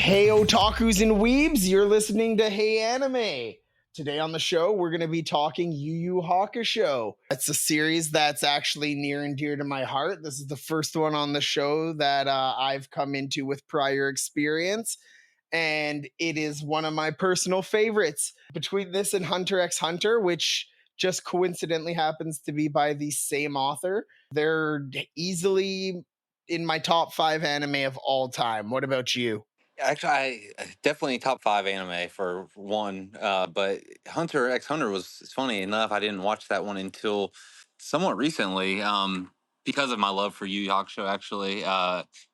Hey, otakus and weebs, you're listening to HeyAnime. Today on the show, we're going to be talking Yu Yu Hakusho. It's a series that's actually near and dear to my heart. This is the first one on the show that I've come into with prior experience, and it is one of my personal favorites. Between this and Hunter x Hunter, which just coincidentally happens to be by the same author, they're easily in my top 5 anime of all time. What about you? Actually, definitely top five anime for one. But Hunter x Hunter was it's funny enough. I didn't watch that one until somewhat recently, because of my love for Yu Yu Hakusho. Actually,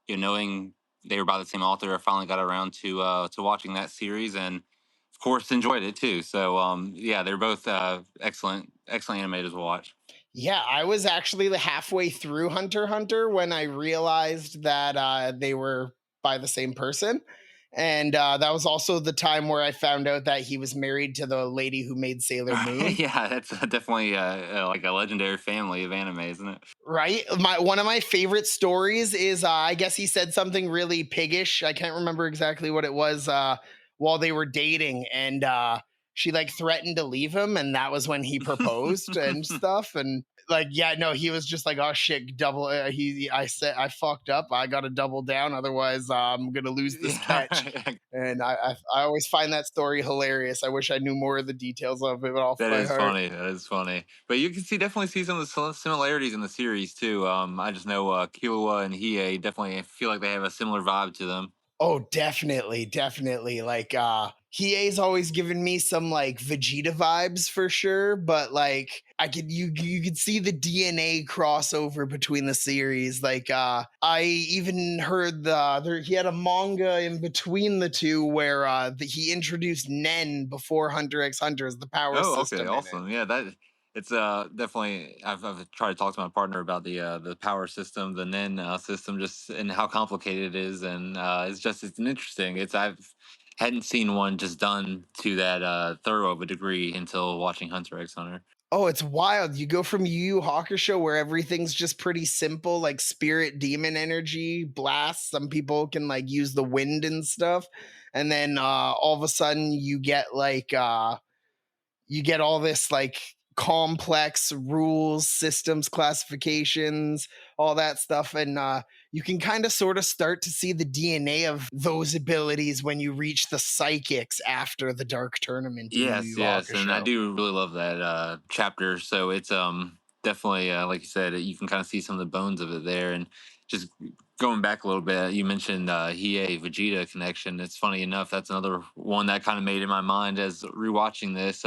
knowing they were by the same author, I finally got around to watching that series, and of course enjoyed it too. So, yeah, they're both excellent animators to watch. Yeah, I was actually halfway through Hunter x Hunter when I realized that they were by the same person. And that was also the time where I found out that he was married to the lady who made Sailor Moon. Yeah, that's definitely like a legendary family of anime, isn't it? Right? My one of my favorite stories is I guess he said something really piggish. I can't remember exactly what it was while they were dating, and she like threatened to leave him, and that was when he proposed and stuff. And like, yeah, no, he was just like, oh shit, double. I said I fucked up. I got to double down, otherwise I'm gonna lose this catch. Yeah, And I always find that story hilarious. I wish I knew more of the details of it off that by is heart. funny. That is funny. But you can definitely see some of the similarities in the series too. I just know Killua and Hiei definitely feel like they have a similar vibe to them. Oh, definitely, definitely. Like Hiei's always given me some like Vegeta vibes for sure, but like I could you could see the DNA crossover between the series. Like I even heard he had a manga in between the two where he introduced Nen before Hunter x Hunter as the power Oh, okay, system in it. awesome. Yeah, that it's definitely. I've tried to talk to my partner about the power system, the Nen system, just and how complicated it is, and it's an interesting. It's I've hadn't seen one just done to that thorough of a degree until watching Hunter x Hunter. Oh, it's wild. You go from Yu Yu Hakusho where everything's just pretty simple, like spirit demon energy, blasts. Some people can like use the wind and stuff. And then all of a sudden you get all this like complex rules, systems, classifications, all that stuff. And you can kind of sort of start to see the DNA of those abilities when you reach the psychics after the dark tournament in Yu Yes, Yu yes, and I Hakusho. do really love that chapter. So it's definitely like you said, you can kind of see some of the bones of it there, and just going back a little bit, you mentioned Hiei Vegeta connection. It's funny enough that's another one that kind of made in my mind as rewatching this.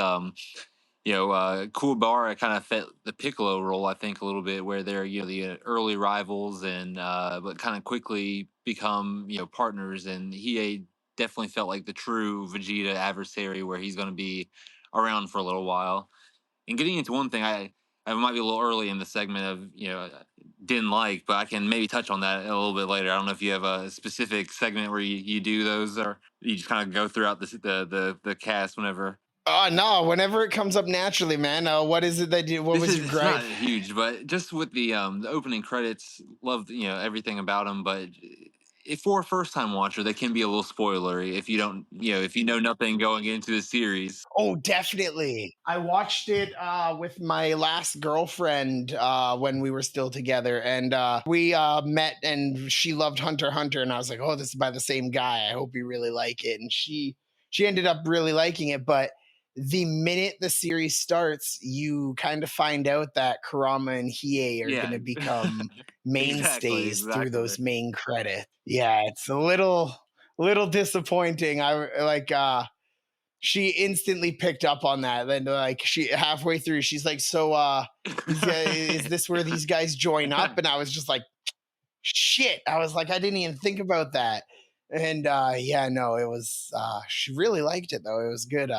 Kuwabara kind of fit the Piccolo role, I think, a little bit, where they're the early rivals and but kind of quickly become partners. And he definitely felt like the true Vegeta adversary, where he's going to be around for a little while. And getting into one thing, I might be a little early in the segment of didn't like, but I can maybe touch on that a little bit later. I don't know if you have a specific segment where you do those, or you just kind of go throughout the cast whenever. No, whenever it comes up naturally, man. What is it that you what This was is your it's gripe? not huge, but just with the opening credits, loved everything about them. But if for a first time watcher, they can be a little spoilery if you don't if you know nothing going into the series. Oh, definitely. I watched it with my last girlfriend when we were still together, and we met, and she loved Hunter x Hunter, and I was like, "Oh, this is by the same guy. I hope you really like it." And she ended up really liking it, but the minute the series starts, you kind of find out that Kurama and Hiei are going Yeah, to become exactly, mainstays through exactly. those main credits. Yeah, it's a little disappointing. I like she instantly picked up on that. Then like she halfway through, she's like, "So these guys, is this where these guys join up?" And I was just like, "Shit." I was like, I didn't even think about that. And yeah, no, it was she really liked it though. It was good.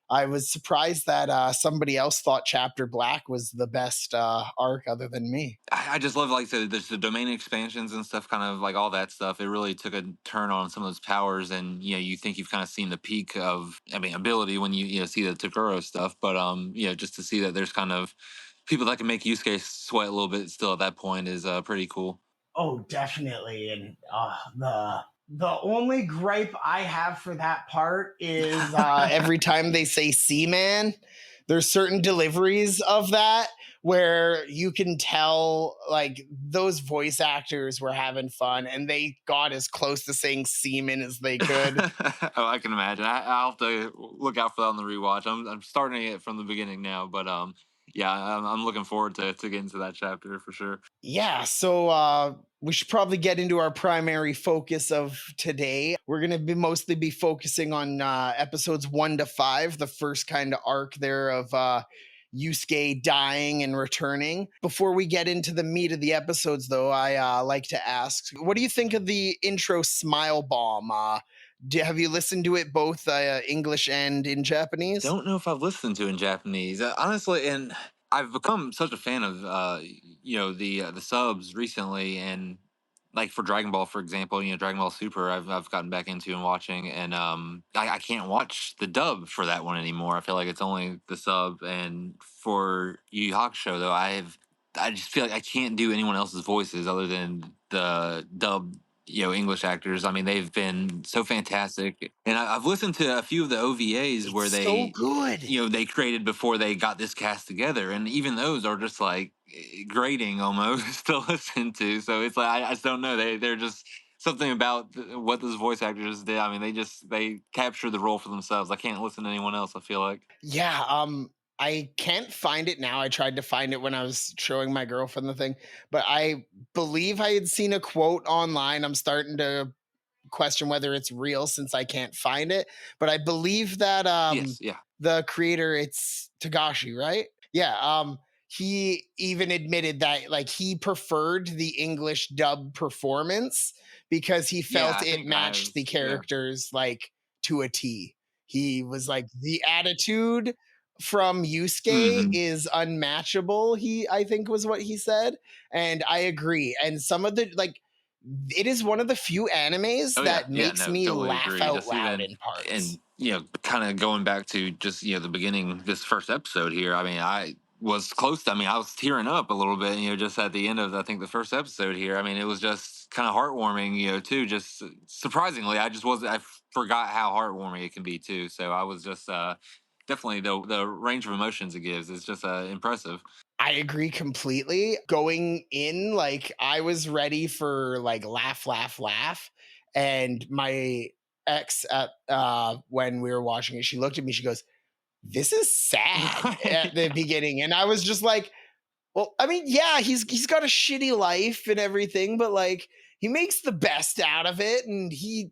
I was surprised that somebody else thought Chapter Black was the best arc other than me. I just love like the domain expansions and stuff, kind of like all that stuff. It really took a turn on some of those powers, and you think you've kind of seen the peak of ability when you see the Toguro stuff, but just to see that there's kind of people that can make Yusuke sweat a little bit still at that point is pretty cool. Oh, definitely. And The only gripe I have for that part is every time they say Seaman, there's certain deliveries of that where you can tell like those voice actors were having fun and they got as close to saying semen as they could. Oh, I can imagine. I'll have to look out for that on the rewatch. I'm starting it from the beginning now, but yeah, I'm looking forward to getting to that chapter for sure. Yeah, so we should probably get into our primary focus of today. We're going to be mostly be focusing on episodes 1 to 5, the first kind of arc there of Yusuke dying and returning. Before we get into the meat of the episodes, though, I like to ask, what do you think of the intro Smile Bomb? Have you listened to it both English and in Japanese? Don't know if I've listened to in Japanese, honestly, and I've become such a fan of the subs recently, and like for Dragon Ball, for example, Dragon Ball Super, I've gotten back into and watching, and I can't watch the dub for that one anymore. I feel like it's only the sub, and for Yu Yu Hakusho though, I just feel like I can't do anyone else's voices other than the dub English actors. I mean, they've been so fantastic, and I've listened to a few of the OVAs where It's so they good. they created before they got this cast together, and even those are just like grating almost to listen to. So it's like I just don't know, they're just something about what those voice actors did. I mean, they capture the role for themselves. I can't listen to anyone else, I feel like. Yeah, I can't find it now. I tried to find it when I was showing my girlfriend the thing, but I believe I had seen a quote online. I'm starting to question whether it's real since I can't find it, but I believe that Yes, yeah. the creator, it's Tagashi, right? Yeah, he even admitted that like he preferred the English dub performance because he Yeah, felt I it think I matched the was, yeah. characters like to a T. He was like the attitude from Yusuke Hmm. is unmatchable. He I think was what he said, and I agree. And some of the like it is one of the few animes Oh yeah, that yeah, makes no, me totally laugh agree. out Just loud even in parts. and kind of going back to just the beginning, this first episode here. I mean, I was close. I mean, I was tearing up a little bit. Just at the end of I think the first episode here. I mean, it was just kind of heartwarming. Too. Just surprisingly, I just wasn't. I forgot how heartwarming it can be too. So I was just definitely the range of emotions it gives is just impressive. I agree completely. Going in, like I was ready for like laugh, laugh, laugh. And my ex at when we were watching it, she looked at me, she goes, "This is sad" at the beginning. And I was just like, well, I mean, yeah, he's got a shitty life and everything, but like he makes the best out of it, and he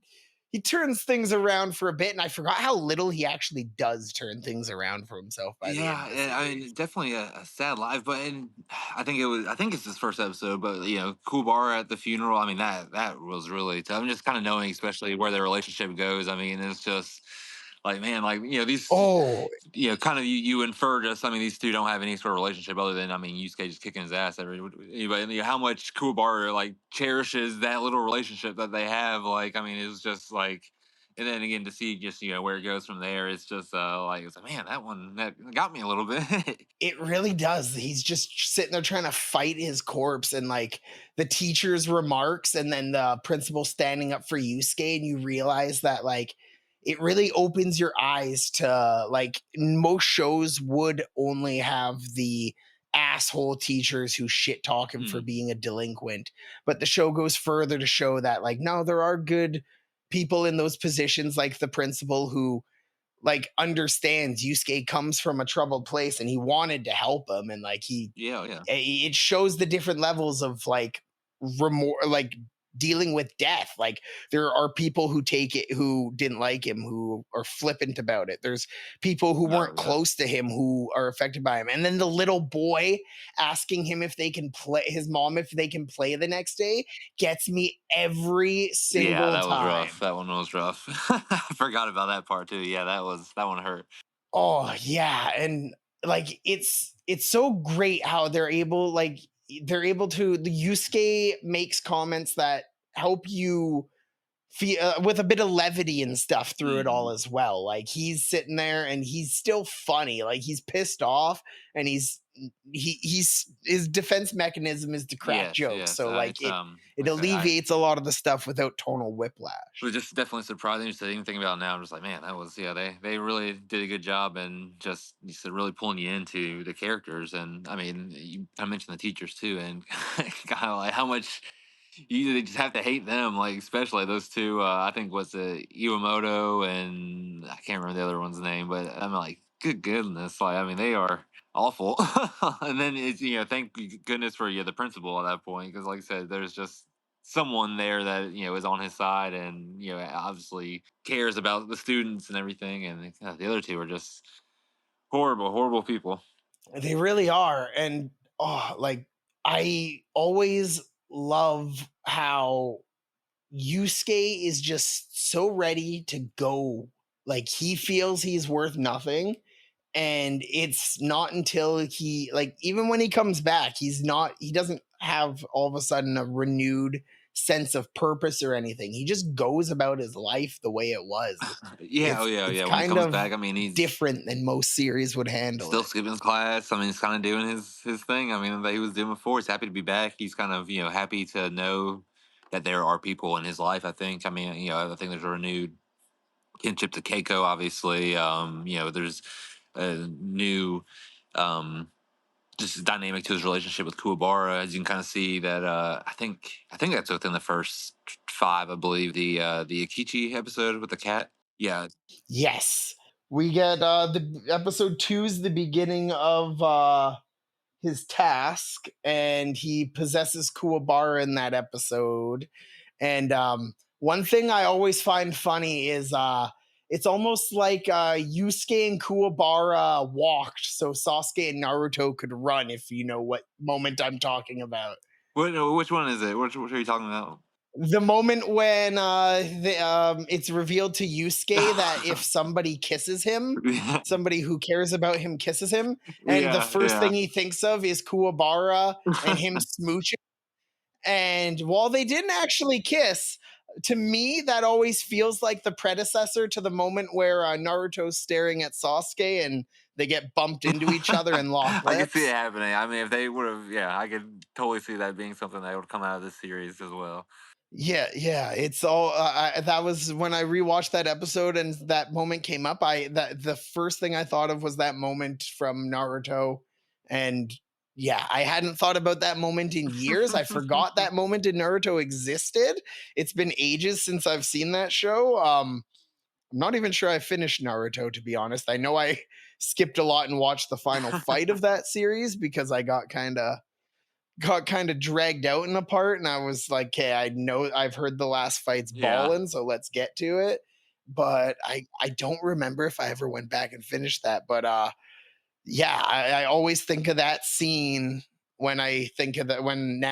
turns things around for a bit. And I forgot how little he actually does turn things around for himself by the end Yeah, of the I mean, series. definitely a sad life, but and I think it was. I think it's his first episode, but Kubar at the funeral. I mean, that was really tough. I'm just kind of knowing, especially where their relationship goes. I mean, it's just like man, like these, Oh, kind of you infer just. I mean, these two don't have any sort of relationship other than Yusuke just kicking his ass every. But how much Kubar like cherishes that little relationship that they have. Like, I mean, it's just like and then again to see just where it goes from there, it's just like it's like man, that one that got me a little bit. it really does. He's just sitting there trying to fight his corpse, and like the teacher's remarks, and then the principal standing up for Yusuke, and you realize that like it really opens your eyes to like most shows would only have the asshole teachers who shit talk him for Hmm. being a delinquent, but the show goes further to show that like no, there are good people in those positions, like the principal who like understands Yusuke comes from a troubled place and he wanted to help him, and like Yeah, yeah. it shows the different levels of like remorse, like dealing with death. Like there are people who take it who didn't like him who are flippant about it. There's people who Oh weren't yeah. close to him who are affected by him. And then the little boy asking him if they can play his mom if they can play the next day gets me every Yeah, single that was rough. time. That one was rough. I forgot about that part too. Yeah, that one hurt. Oh, yeah, and, like, it's so great how they're able to the Yusuke makes comments that help you with a bit of levity and stuff through it all Mhm. as well. Like he's sitting there and he's still funny. Like he's pissed off and he's his defense mechanism is to crack Yes, jokes. yes. So like It's it like I say, I alleviates a lot of the stuff without tonal was whiplash. just definitely surprising to even think about it now. I'm just like, man, that was, yeah, they really did a good job and just you said really pulling you into the characters. And I mean, you kind of mentioned the teachers too, and kind of like how much you just have to hate them, like especially those two. I think was Iwamoto and I can't remember the other one's name, but I'm like, good goodness, like I mean, they are awful. And then it's thank goodness for the principal at that point because, like I said, there's just someone there that is on his side and obviously cares about the students and everything. And the other two are just horrible, horrible people. They really are. And like I always love how Yusuke is just so ready to go. Like he feels he's worth nothing. And it's not until he like even when he comes back, he doesn't have all of a sudden a renewed sense of purpose or anything. He just goes about his life the way it was. Yeah, oh yeah, It's yeah. When he kind comes of back, I mean, he's different than most series would handle still it. skipping his class. I mean, he's kind of doing his thing. I mean, that he was doing before. He's happy to be back. He's kind of happy to know that there are people in his life. I think. I mean, I think there's a renewed kinship to Keiko. Obviously, there's a new um, just dynamic to his relationship with Kuwabara. As you can kind of see that. I think that's within the first five. I believe the Akichi episode with the cat. Yeah, Yes. We get the episode 2 is the beginning of his task, and he possesses Kuwabara in that episode. And one thing I always find funny is it's almost like Yusuke and Kuwabara walked so Sasuke and Naruto could run, if you know what moment I'm talking about. which one is it? Which are you talking about? The moment when it's revealed to Yusuke that if somebody kisses him, Yeah, somebody who cares about him kisses him, and the yeah, first yeah. thing he thinks of is Kuwabara and him smooching. And while they didn't actually kiss, to me, that always feels like the predecessor to the moment where Naruto's staring at Sasuke and they get bumped into each other and lock I could see it lips. happening. I mean, if they would have, yeah, I could totally see that being something that would come out of this series as well. Yeah, yeah, it's all. That was when I rewatched that episode and that moment came up. That the first thing I thought of was that moment from Naruto, and yeah, I hadn't thought about that moment in years. I forgot that moment in Naruto existed. It's been ages since I've seen that show. I'm not even sure I finished Naruto, to be honest. I know I skipped a lot and watched the final fight of that series because I got kind of dragged out in a part, and I was like, okay, I know I've heard the last fight's Yeah. ballin', so let's get to it. But I don't remember if I ever went back and finished that. But yeah, I always think of that scene when I think of that when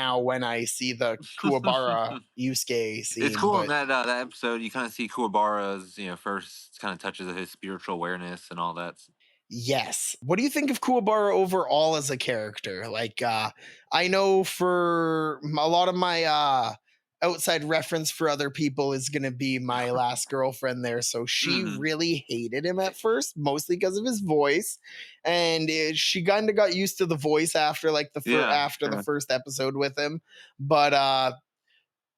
I see the Kuwabara Yusuke It's scene. cool in But that episode. You kind of see Kuwabara's, first kind of touches of his spiritual awareness and all that. yes. What do you think of Kuwabara overall as a character? Like, I know for a lot of my outside reference for other people is going to be my last girlfriend there. So she Hmm. really hated him at first, mostly because of his voice, and she kind of got used to the voice after like Yeah, after the yeah. first episode with him. But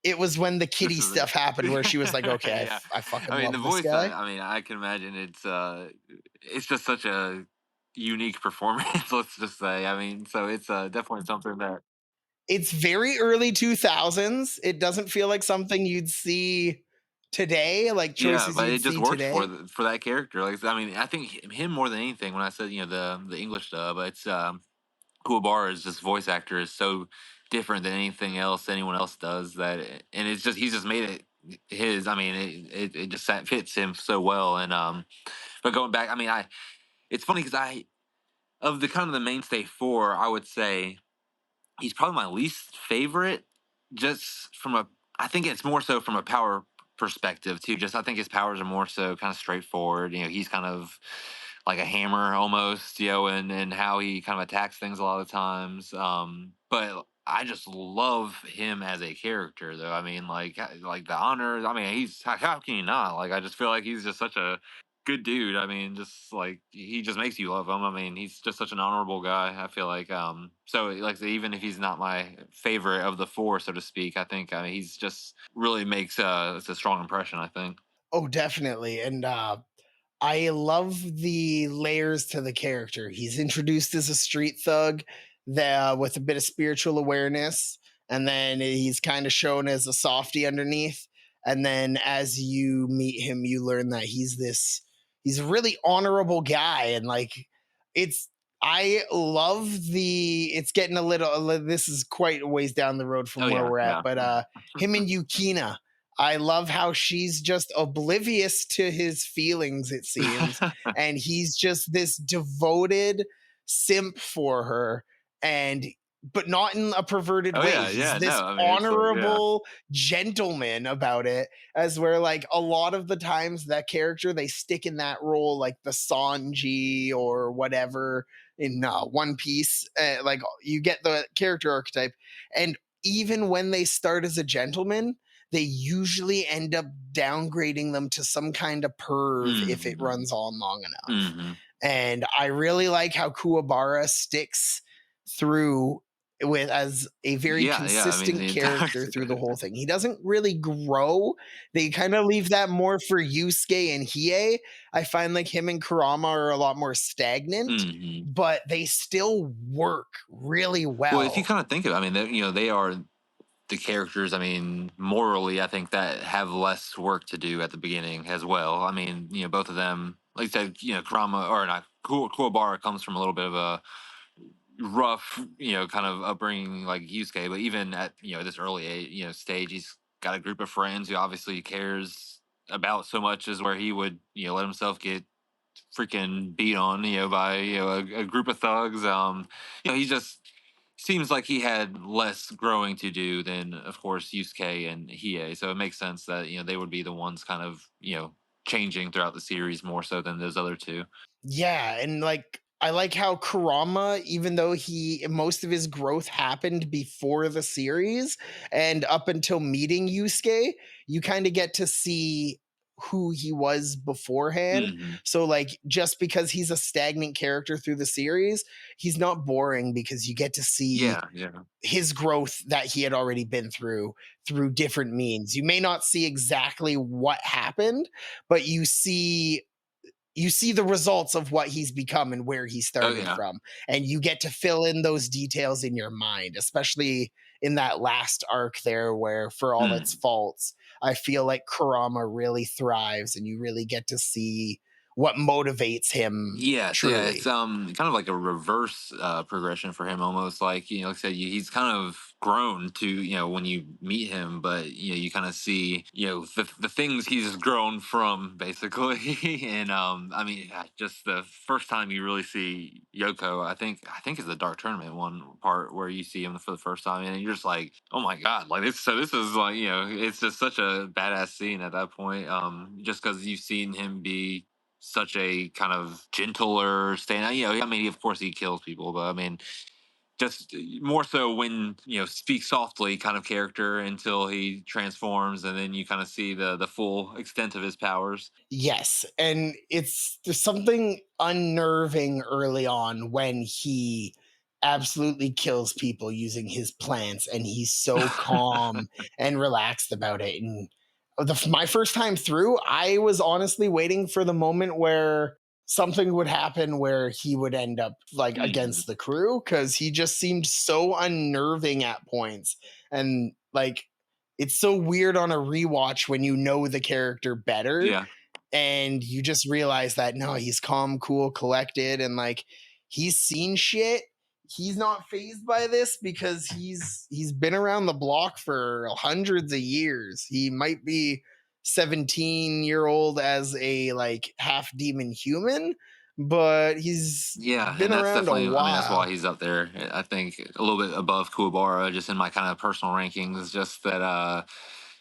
it was when the This kitty is it. stuff happened where she was like, okay, Yeah. I fucking I mean, the love this voice. guy. I mean, I can imagine it's just such a unique performance. Let's just say. I mean, so it's definitely something that. It's very early 2000s. It doesn't feel like something you'd see today, like Yeah, choices but you'd it just see works for today. for that character. Like, I mean, I think him more than anything. When I said the English dub, it's Kuwabara's just voice actor is so different than anything else anyone else does that, and it's just he's just made it his. I mean, it just fits him so well. And but going back, I mean, it's funny because of the kind of the mainstay four, I would say he's probably my least favorite, just from a. I think it's more so from a power perspective too. Just I think his powers are more so kind of straightforward. He's kind of like a hammer almost. And how he kind of attacks things a lot of times. But I just love him as a character, though. I mean, like the honor. I mean, he's how can you not? Like, I just feel like he's just such a good dude. I mean, just like he just makes you love him. I mean, he's just such an honorable guy. I feel like so like even if he's not my favorite of the four, so to speak, I mean he's just really makes it's a strong impression. I think. Oh, definitely. And I love the layers to the character. He's introduced as a street thug that, with a bit of spiritual awareness, and then he's kind of shown as a softy underneath. And then as you meet him, you learn that he's a really honorable guy. And like, it's, I love the, it's getting a little, this is quite a ways down the road Oh from where yeah, we're at, yeah. but him and Yukina, I love how she's just oblivious to his feelings, it seems. And he's just this devoted simp for her. And but not in a perverted Oh way. yeah, He's yeah. this No, I mean it's like yeah. honorable gentleman about it. As where like a lot of the times that character they stick in that role, like the Sanji or whatever in One Piece. Like you get the character archetype, and even when they start as a gentleman, they usually end up downgrading them to some kind of perv if it Hmm. runs on long enough. Hmm. And I really like how Kuwabara sticks through with as a very Yeah, yeah. I mean consistent the entire. character through the whole thing. He doesn't really grow. They kind of leave that more for Yusuke and Hiei. I find like him and Kurama are a lot more stagnant, Hmm. but they still work really Well, if you well. kind of think of, it, I mean, they are the characters. I mean, morally, I think that have less work to do at the beginning as well. I mean, both of them, like I said, Kurama or not, Kuwabara comes from a little bit of a rough, kind of upbringing like Yusuke, but even at this early age, stage, he's got a group of friends who obviously cares about so much as where he would let himself get freaking beat on by a group of thugs. He just seems like he had less growing to do than of course Yusuke and Hiei, so it makes sense that they would be the ones kind of changing throughout the series more so than those other two. Yeah, and like I like how Kurama, even though he most of his growth happened before the series and up until meeting Yusuke, you kind of get to see who he was beforehand. Hmm. So like just because he's a stagnant character through the series, he's not boring because you get to see Yeah, yeah. his growth that he had already been through different means. You may not see exactly what happened, but you see the results of what he's become and where he Oh started yeah. from, and you get to fill in those details in your mind, especially in that last arc there where for all its Mm. faults I feel like Kurama really thrives and you really get to see what motivates him Yes, yeah, it's truly. kind of like a reverse progression for him, almost like like I said, he's kind of grown to when you meet him, but you kind of see the things he's grown from basically, and I mean just the first time you really see Yoko, I think is the Dark Tournament one part where you see him for the first time, and you're just like, oh my god, like this is like it's just such a badass scene at that point, just because you've seen him be such a kind of gentler stand. I mean, of course he kills people, but I mean, just more so when speak softly kind of character until he transforms, and then you kind of see the full extent of his powers. Yes, and there's something unnerving early on when he absolutely kills people using his plants, and he's so calm and relaxed about it. And my first time through, I was honestly waiting for the moment where something would happen where he would end up like Mhm. against the crew because he just seemed so unnerving at points. And like it's so weird on a rewatch when you know the character better Yeah. and you just realize that no, he's calm, cool, collected, and like he's seen shit. He's not phased by this because he's been around the block for hundreds of years. He might be 17-year-old as a like half demon human, but he's Yeah, been and that's around a definitely. I mean, that's why while. he's up there. I think a little bit above Kuwabara, just in my kind of personal rankings. Just that,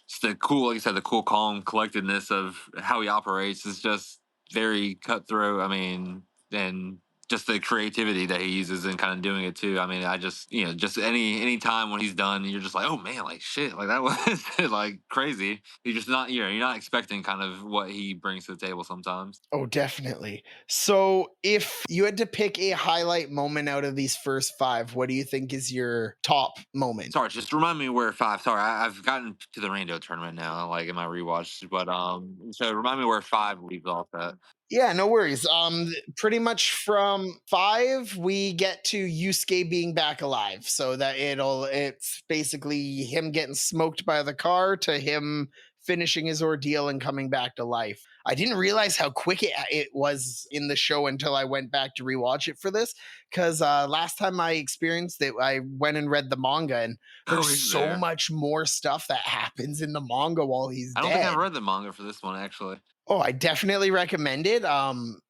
just the cool, like you said, the cool, calm collectedness of how he operates is just very cutthroat. I mean, and just the creativity that he uses in kind of doing it too. I mean, I just just any time when he's done, you're just like, oh man, like shit, like that was like crazy. You're just not you're not expecting kind of what he brings to the table sometimes. Oh, definitely. So, if you had to pick a highlight moment out of these first 5, what do you think is your top moment? Sorry, just remind me where five. Sorry, I've gotten to the Rando tournament now, like in my rewatch. But so remind me where five leaves off at. Yeah, no worries. Pretty much from 5, we get to Yusuke being back alive. So that it's basically him getting smoked by the car to him finishing his ordeal and coming back to life. I didn't realize how quick it was in the show until I went back to rewatch it for this. Because last time I experienced it, I went and read the manga, and there's Oh, he's so there. much more stuff that happens in the manga while he's I don't think I've dead. read the manga for this one actually. Oh, I definitely recommend it.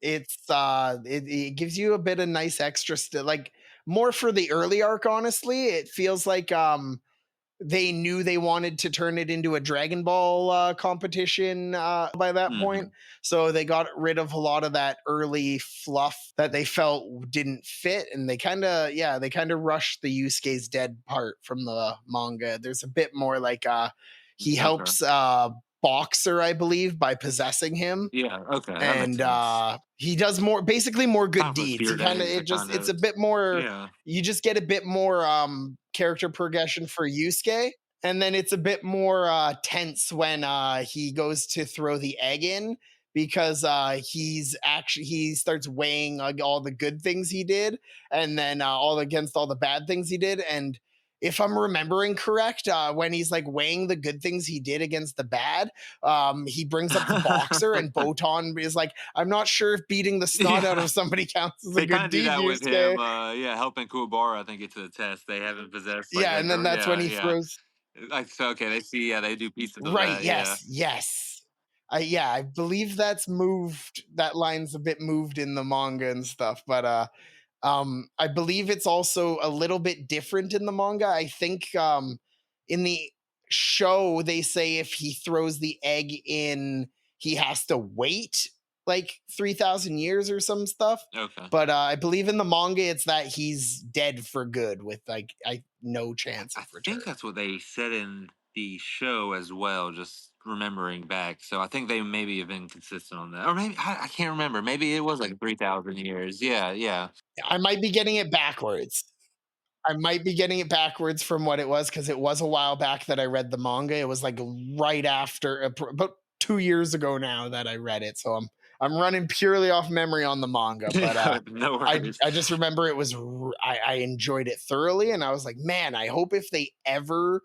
It gives you a bit of nice extra like more for the early arc, honestly. It feels like they knew they wanted to turn it into a Dragon Ball competition by that point. Hmm. So they got rid of a lot of that early fluff that they felt didn't fit. And they kind of rushed the Yusuke's dead part from the manga. There's a bit more like he Okay. helps Boxer, I believe, by possessing him, Yeah. Okay, that makes and sense. he does more, basically more Kind good of for deeds. He Spirit kind of Eggs it to just kind it's a of bit more, yeah. you just get a bit more character progression for Yusuke, and then it's a bit more tense when he goes to throw the egg in, because he starts weighing all the good things he did, and then all against all the bad things he did. And if I'm remembering correct, when he's like weighing the good things he did against the bad, he brings up the boxer, and Botan is like, I'm not sure if beating the snot out Yeah. of somebody counts as a They kind good of do deed, that with Yusuke. him. Yeah, helping Kuwabara, I think, get to the test. They haven't possessed like Yeah, that and then girl. that's when Yeah, he yeah. throws. Like so, okay, they see. Yeah, they do pieces of Right, that. Yeah. yes, yes. Yeah, I believe that's moved. That line's a bit moved in the manga and stuff, but I believe it's also a little bit different in the manga. I think in the show they say if he throws the egg in, he has to wait like 3,000 years or some stuff. Okay. But I believe in the manga it's that he's dead for good with like no chance I of return. think that's what they said in the show as well. Just remembering back, so I think they maybe have been consistent on that, or maybe I can't remember. Maybe it was like 3,000 years. Yeah, yeah. I might be getting it backwards. I might be getting it backwards from what it was, because it was a while back that I read the manga. It was like right after about 2 years ago now that I read it. So I'm running purely off memory on the manga, but No I worries. I just remember I enjoyed it thoroughly, and I was like, man, I hope if they ever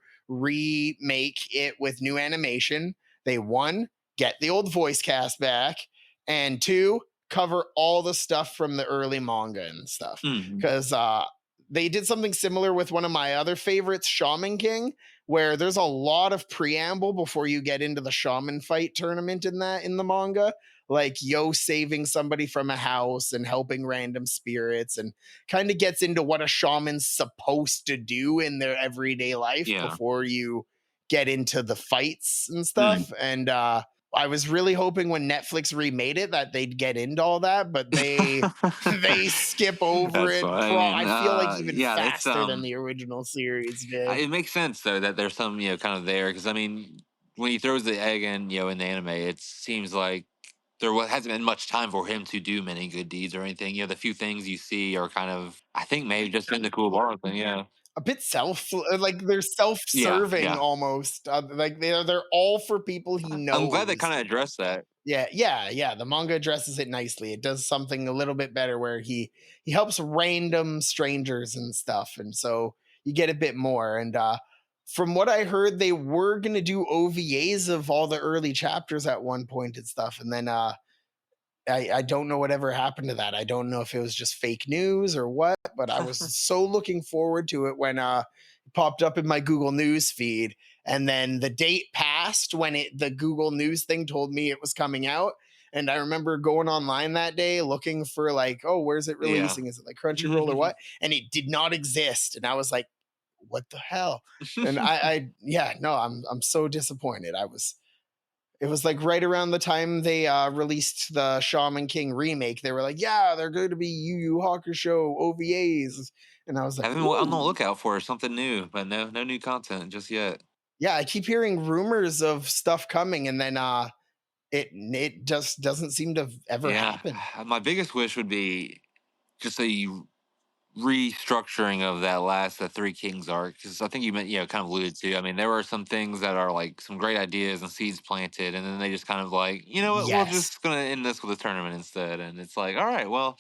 remake it with new animation, they, one, get the old voice cast back, and two, cover all the stuff from the early manga and stuff, Hmm. because they did something similar with one of my other favorites, Shaman King, where there's a lot of preamble before you get into the shaman fight tournament in the manga. Like Yo saving somebody from a house and helping random spirits, and kind of gets into what a shaman's supposed to do in their everyday life Yeah. before you get into the fights and Mm. stuff. And I was really hoping when Netflix remade it that they'd get into all that, but they skip over That's it. fine. I mean, I feel like even yeah, that's faster than the original series did. it makes sense though that there's some kind of there because I mean when he throws the egg in in the anime, it seems like hasn't been much time for him to do many good deeds or anything. The few things you see are kind of I think maybe just been the cool bar thing. Yeah, A bit like they're yeah, self-serving yeah. almost. Like they're all for people he I'm glad they knows. kind of addressed that. Yeah, yeah, yeah. The manga addresses it nicely. It does something a little bit better where he helps random strangers and stuff, and so you get a bit more. And from what I heard, they were gonna do OVAs of all the early chapters at one point and stuff, and then I don't know whatever happened to that. I don't know if it was just fake news or what, but I was so looking forward to it when it popped up in my Google News feed, and then the date passed when the Google News thing told me it was coming out. And I remember going online that day looking for like, oh, where's it Yeah. releasing? Is it like Crunchyroll or what? And it did not exist. And I was like, what the hell? And yeah, no, I'm so disappointed. I was It was like right around the time they released the Shaman King remake. They were like, "Yeah, they're going to be Yu Yu Hakusho OVAs," and I was like, I've been on the "Ooh, lookout for something new, but no new content just yet. yeah." I keep hearing rumors of stuff coming, and then it just doesn't seem to ever Yeah, happen. my biggest wish would be just a restructuring of that last the Three Kings arc, because I think you meant, kind of alluded to. I mean, there were some things that are like some great ideas and seeds planted, and then they just kind of like, you know what, we're Yes, just gonna end this with a tournament instead, and it's like, all right, well,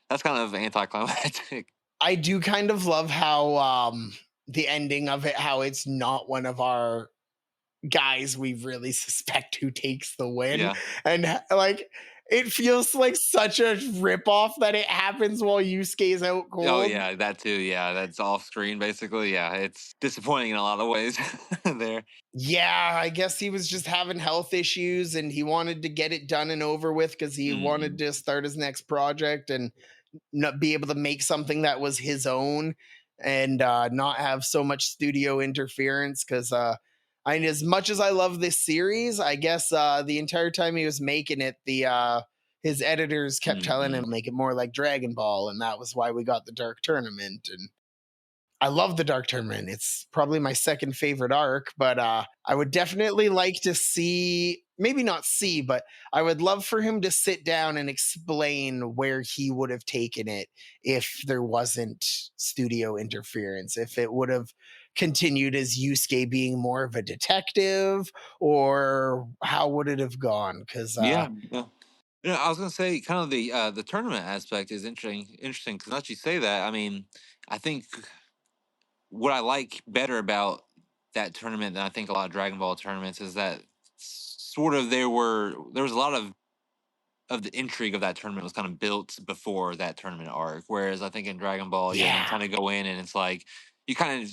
that's kind of anticlimactic. I do kind of love how the ending of it, how it's not one of our guys we really suspect who takes the win. Yeah. And like it feels like such a ripoff that it happens while Yusuke's out Oh cold. yeah, that too. Yeah, that's off screen basically. Yeah, it's disappointing in a lot of ways there. Yeah, I guess he was just having health issues and he wanted to get it done and over with because he wanted Hmm. to start his next project and not be able to make something that was his own and not have so much studio interference because I as much as I love this series, I guess the entire time he was making it, the his editors kept telling him Hmm. make it more like Dragon Ball, and that was why we got the Dark Tournament. And I love the Dark Tournament. It's probably my second favorite arc, but I would definitely like to see, maybe not see, but I would love for him to sit down and explain where he would have taken it if there wasn't studio interference, if it would have continued as Yusuke being more of a detective, or how would it have gone? Because Yeah, yeah. I was gonna say, kind of the tournament aspect is interesting because now that you say that, I mean, I think what I like better about that tournament than I think a lot of Dragon Ball tournaments is that sort of there was a lot of the intrigue of that tournament was kind of built before that tournament arc. Whereas I think in Dragon Ball, you yeah. kind of go in and it's like you kind of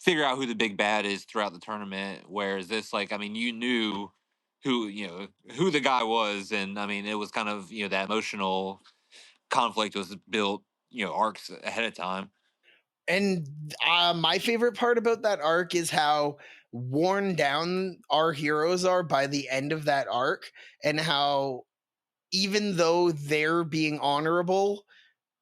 figure out who the big bad is throughout the tournament. Whereas this, like, I mean, you knew who the guy was, and I mean, it was kind of that emotional conflict was built arcs ahead of time. And my favorite part about that arc is how worn down our heroes are by the end of that arc, and how even though they're being honorable,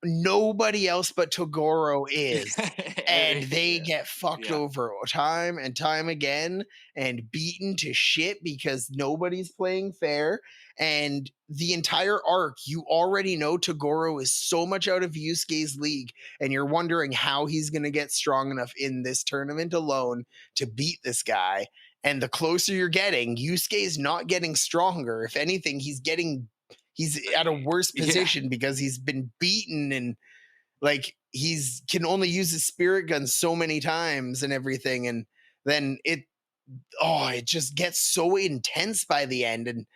nobody else but Togoro is. And they Yeah, get fucked yeah, over time and time again and beaten to shit because nobody's playing fair. And the entire arc, you already know Togoro is so much out of Yusuke's league, and you're wondering how he's going to get strong enough in this tournament alone to beat this guy. And the closer you're getting, Yusuke's not getting stronger. If anything, he's at a worse yeah. position because he's been beaten, and like he's can only use his spirit gun so many times and everything. And then it just gets so intense by the end. And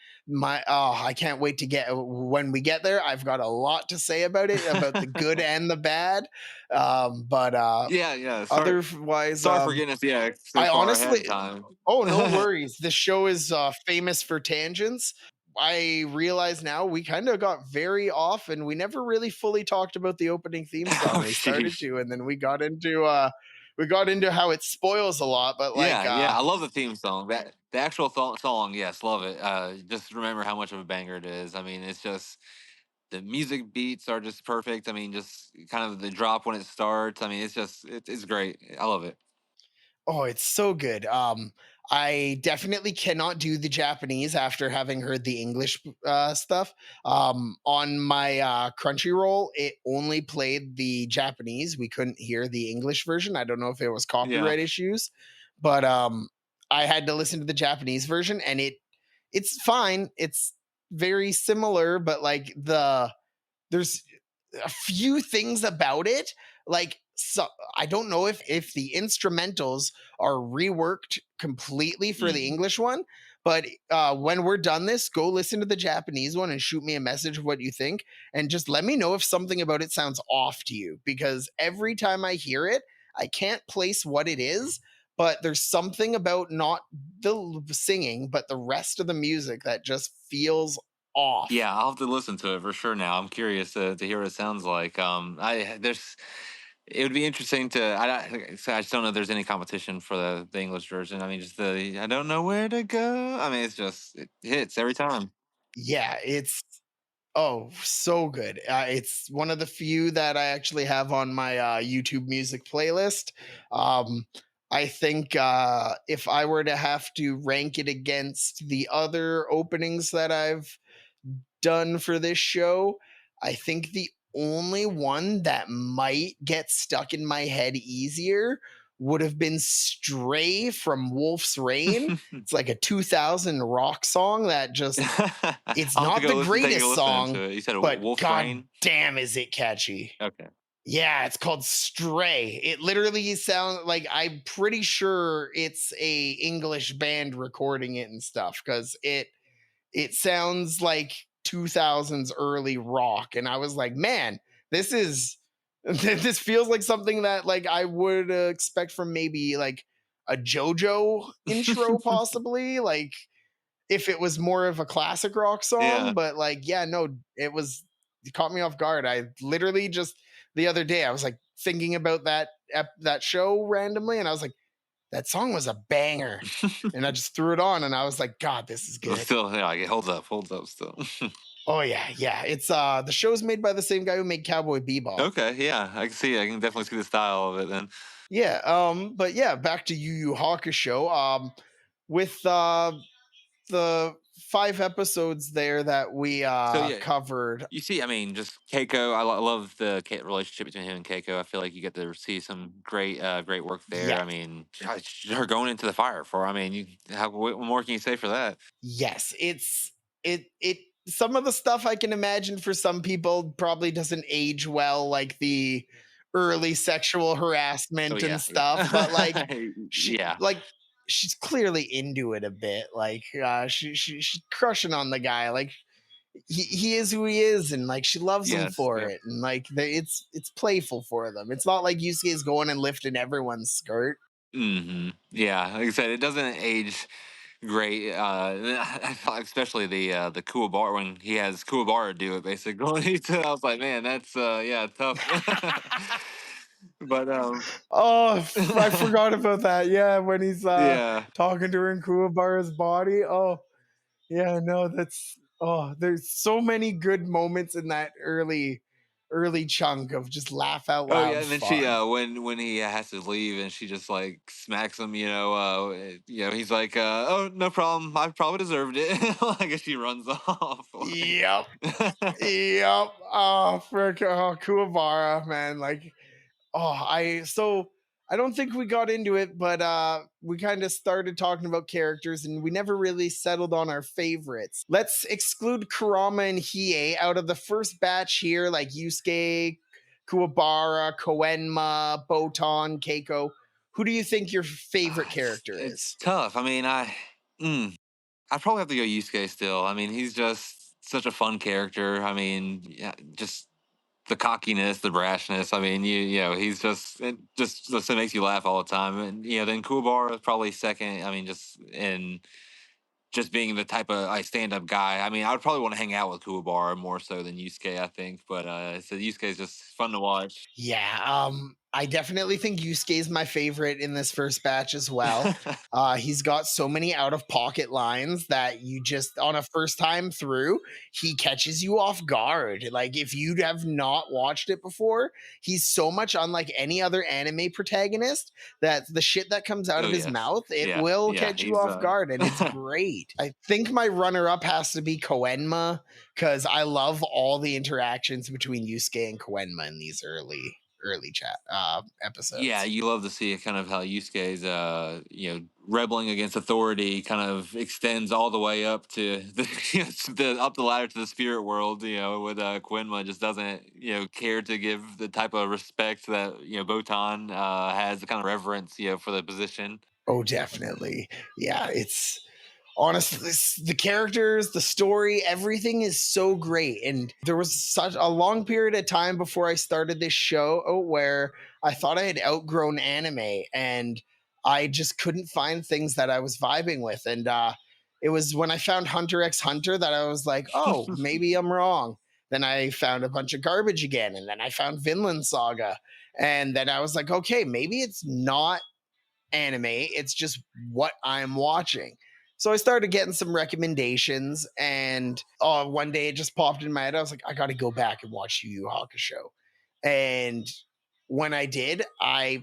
I can't wait to get when we get there. I've got a lot to say about it, about the good and the bad. But Yeah, yeah. otherwise, Sorry for getting us, yeah, so I far ahead of honestly, time. oh, no worries. This show is famous for tangents. I realize now we kind of got very off and we never really fully talked about the opening theme song. Oh, We started sheesh. to, and then we got into how it spoils a lot, but like Yeah, yeah. I love the theme song. That the actual song, yes, love it. Just remember how much of a banger it is. I mean, it's just the music beats are just perfect. I mean, just kind of the drop when it starts. I mean, it's great. I love it. oh, it's so good. I definitely cannot do the Japanese after having heard the English stuff. On my Crunchyroll, it only played the Japanese. We couldn't hear the English version. I don't know if it was Yeah. copyright issues, but I had to listen to the Japanese version, and it's fine. It's very similar, but like there's a few things about it, like, so I don't know if the instrumentals are reworked completely for the Mm. English one, but when we're done this, go listen to the Japanese one and shoot me a message of what you think, and just let me know if something about it sounds off to you, because every time I hear it, I can't place what it is, but there's something about not the singing, but the rest of the music that just feels off. Yeah, I'll have to listen to it for sure now. I'm curious to hear what it sounds like. I there's It would be interesting to. So I just don't know if there's any competition for the English version. I mean, just the I don't know where to go. I mean, it's just it hits every time. Yeah, it's oh, so good. It's one of the few that I actually have on my YouTube music playlist. Um, I think if I were to have to rank it against the other openings that I've done for this show, I think the only one that might get stuck in my head easier would have been Stray from Wolf's Rain. It's like a 2000 rock song that just it's I'll have to not the go listen. Take a greatest listen song, into it. You said but Wolf's god Rain. damn is it catchy. Okay. Yeah, it's called Stray. It literally sounds like I'm pretty sure it's a English band recording it and stuff cuz it sounds like 2000s early rock and I was like, "Man, this is this feels like something that like I would expect from maybe like a JoJo intro possibly, like if it was more of a classic rock song, Yeah. but like, yeah, no, it caught me off guard. I literally just the other day I was like thinking about that show randomly, and I was like, that song was a banger, and I just threw it on, and I was like, God, this is But good. still, yeah, like, it holds up still. Oh yeah, yeah. It's the show's made by the same guy who made Cowboy Bebop. Okay, yeah, I can see. I can definitely see the style of it. Then, Yeah, but yeah, back to Yu Yu Hakusho. With the 5 episodes there that we so yeah, covered. you see. I mean, just Keiko. Love the relationship between him and Keiko. I feel like you get to see some great work there. Yes. I mean, her going into the fire for. I mean, what more can you say for that? Yes, it some of the stuff I can imagine for some people probably doesn't age well, like the early sexual Oh harassment and yeah, stuff, but like yeah, she yeah. like she's clearly into it a bit. Like she's crushing on the guy. Like he is who he is, and like she loves him Yes, for yeah. it, and like it's playful for them. It's not like Yusuke is going and lifting everyone's skirt. Yeah, like I said, it doesn't age great. Especially the Kuwabara when he has Kuwabara do it. Basically, so I was like, man, that's yeah, tough. But Oh, I forgot about that. Yeah, when he's yeah. talking to her in Kuwabara's body. Oh, yeah, no, that's oh, there's so many good moments in that early chunk of just laugh out Oh yeah, loud and then she fun. when he has to leave and she just like smacks him, he's like, oh no problem, I probably deserved it. Like as she runs off. Like Yep. Yep. Oh, frick. Oh, Kuwabara, man. Like, oh, I don't think we got into it, but we kind of started talking about characters and we never really settled on our favorites. Let's exclude Kurama and Hiei out of the first batch here, like Yusuke, Kuwabara, Koenma, Botan, Keiko. Who do you think your favorite character it's is? tough. I mean, mm, I probably have to go Yusuke still. I mean, he's just such a fun character. I mean, yeah, just the cockiness, the brashness. I mean, he's just makes you laugh all the time. And then Kuwabara is probably second. I mean, just being the type of stand up guy. I mean, I would probably want to hang out with Kuwabara more so than Yusuke, I think. But so Yusuke is just fun to watch. Yeah, I definitely think Yusuke is my favorite in this first batch as well. He's got so many out of pocket lines that you just on a first time through, he catches you off guard. Like if you have not watched it before, he's so much unlike any other anime protagonist that the shit that comes out Oh of his yes, mouth, it yeah, will yeah. catch you He's off guard and it's great. I think my runner up has to be Koenma because I love all the interactions between Yusuke and Koenma in these early chat Yeah, episodes. you love to see it kind of how Yusuke's rebelling against authority kind of extends all the way up to up the ladder to the spirit world, with Quinma just doesn't, care to give the type of respect that, Botan has, the kind of reverence, for the position. Oh, definitely. Yeah, it's honestly the characters, the story, everything is so great. And there was such a long period of time before I started this show where I thought I had outgrown anime and I just couldn't find things that I was vibing with. And it was when I found Hunter x Hunter that I was like, oh, maybe I'm wrong. Then I found a bunch of garbage again, and then I found Vinland Saga. And then I was like, okay, maybe it's not anime, it's just what I'm watching. So I started getting some recommendations, and one day it just popped in my head. I was like, I got to go back and watch Yu Yu Hakusho. And when I did, I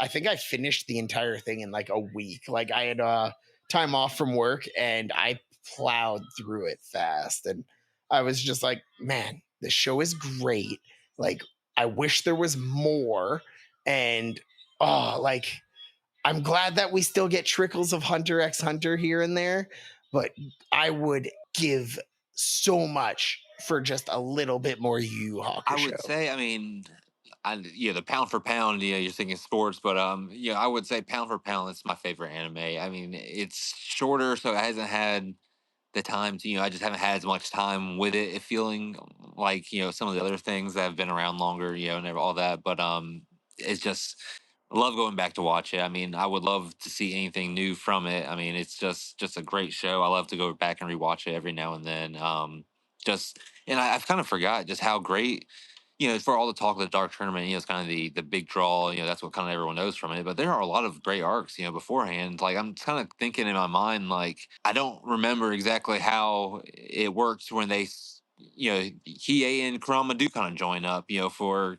think I finished the entire thing in like a week. Like I had time off from work and I plowed through it fast. And I was just like, man, this show is great. Like I wish there was more. And like I'm glad that we still get trickles of Hunter x Hunter here and there, but I would give so much for just a little bit more Yu Yu I would Hakusho. say, I mean, the pound for pound, you're thinking sports, but I would say pound for pound, it's my favorite anime. I mean, it's shorter, so it hasn't had the time to, I just haven't had as much time with it, feeling like, some of the other things that have been around longer, and all that. But it's just, I love going back to watch it. I mean, I would love to see anything new from it. I mean, it's just a great show. I love to go back and rewatch it every now and then. Just and I've kind of forgot just how great, for all the talk of the Dark Tournament, it's kind of the big draw. That's what kind of everyone knows from it. But there are a lot of great arcs, beforehand. Like I'm kind of thinking in my mind, like I don't remember exactly how it works when Hiei and Kurama do kind of join up, for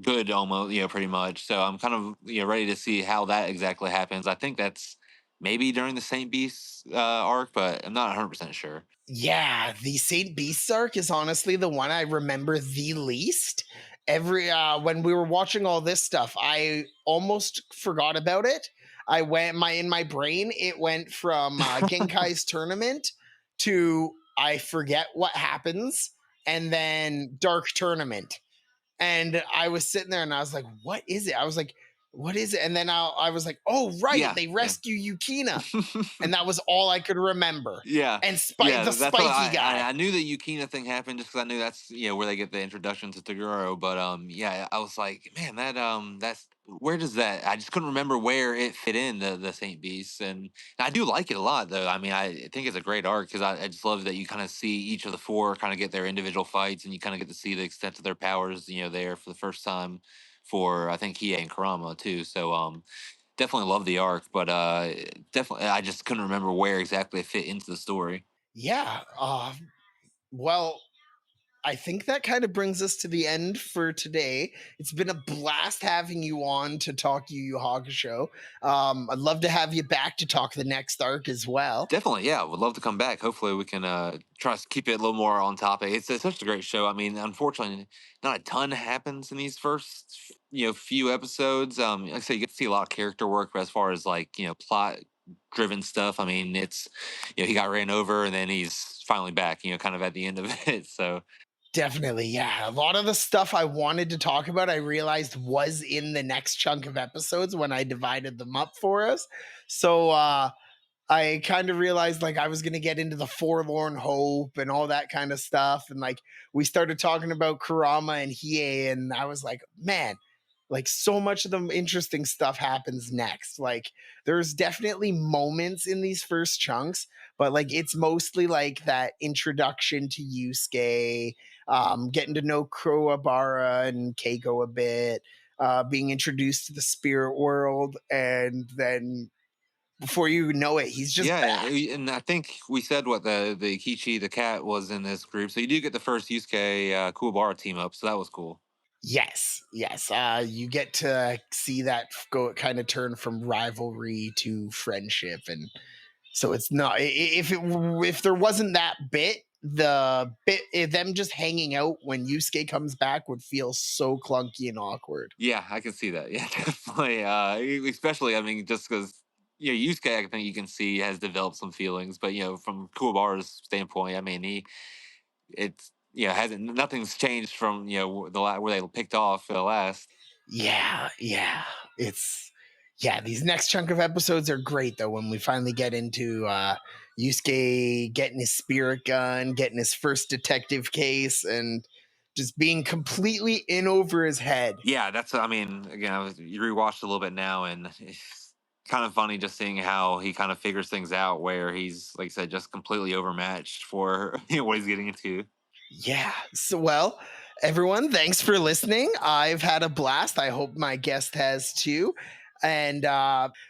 good almost, pretty much. So I'm kind of ready to see how that exactly happens. I think that's maybe during the Saint Beast arc, but I'm not 100% sure. Yeah, the Saint Beast arc is honestly the one I remember the least. Every when we were watching all this stuff, I almost forgot about it. I went my in my brain, it went from Genkai's tournament to I forget what happens, and then Dark Tournament. And I was sitting there and I was like, what is it? I was like, what is it? And then I was like, oh, right, Yeah, they yeah. rescue Yukina. And that was all I could remember. Yeah, And yeah, the that's what spiky guy. I knew the Yukina thing happened just because I knew that's where they get the introduction to Toguro. But yeah, I was like, man, that's where does that? I just couldn't remember where it fit in the Saint Beast, and I do like it a lot though. I mean, I think it's a great arc because I just love that you kind of see each of the four kind of get their individual fights, and you kind of get to see the extent of their powers. There for the first time for I think Hiei and Kurama too. So definitely love the arc, but definitely I just couldn't remember where exactly it fit into the story. Yeah. Well, I think that kind of brings us to the end for today. It's been a blast having you on to talk Yu Yu Hakusho. I'd love to have you back to talk the next arc as well. Definitely, yeah, would love to come back. Hopefully, we can try to keep it a little more on topic. It's such a great show. I mean, unfortunately, not a ton happens in these first few episodes. Like I say, you get to see a lot of character work, but as far as like plot driven stuff, I mean, it's he got ran over and then he's finally back. Kind of at the end of it. So Definitely, yeah. A lot of the stuff I wanted to talk about, I realized was in the next chunk of episodes when I divided them up for us. So I kind of realized like I was going to get into the forlorn hope and all that kind of stuff. And like we started talking about Kurama and Hiei, and I was like, man, like so much of the interesting stuff happens next. Like there's definitely moments in these first chunks, but like it's mostly like that introduction to Yusuke, getting to know Kuwabara and Keiko a bit, being introduced to the spirit world, and then before you know it, he's just yeah, back. and I think we said what the Kichi the cat was in this group, so you do get the first Yusuke Kuwabara team up, so that was cool. Yes, yes. You get to see that go kind of turn from rivalry to friendship, and so it's not if there wasn't that bit, the bit them just hanging out when Yusuke comes back would feel so clunky and awkward. Yeah, I can see that. Yeah, definitely. Especially, I mean, just because Yusuke, I think you can see has developed some feelings, but from Kuwabara's standpoint, I mean, it's hasn't nothing's changed from where they picked off last. Yeah, yeah. It's yeah, these next chunk of episodes are great though when we finally get into Yusuke getting his spirit gun, getting his first detective case, and just being completely in over his head. Yeah, that's. I mean, again, you rewatched a little bit now, and it's kind of funny just seeing how he kind of figures things out, where he's like I said, just completely overmatched for what he's getting into. Yeah. So well, Everyone, thanks for listening. I've had a blast. I hope my guest has too. And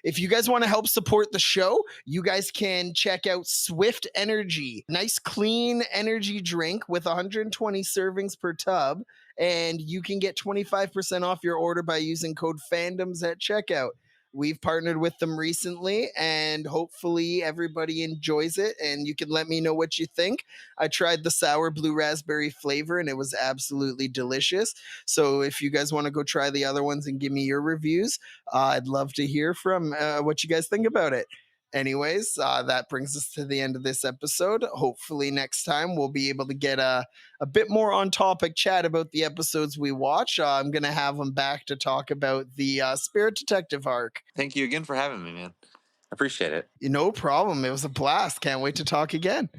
if you guys want to help support the show, you guys can check out Swift Energy. Nice, clean energy drink with 120 servings per tub. And you can get 25% off your order by using code FANDOMS at checkout. We've partnered with them recently, and hopefully everybody enjoys it. And you can let me know what you think. I tried the sour blue raspberry flavor, and it was absolutely delicious. So if you guys want to go try the other ones and give me your reviews, I'd love to hear from what you guys think about it. Anyways, that brings us to the end of this episode. Hopefully, next time we'll be able to get a bit more on topic chat about the episodes we watch. I'm going to have them back to talk about the Spirit Detective arc. Thank you again for having me, man. I appreciate it. No problem. It was a blast. Can't wait to talk again.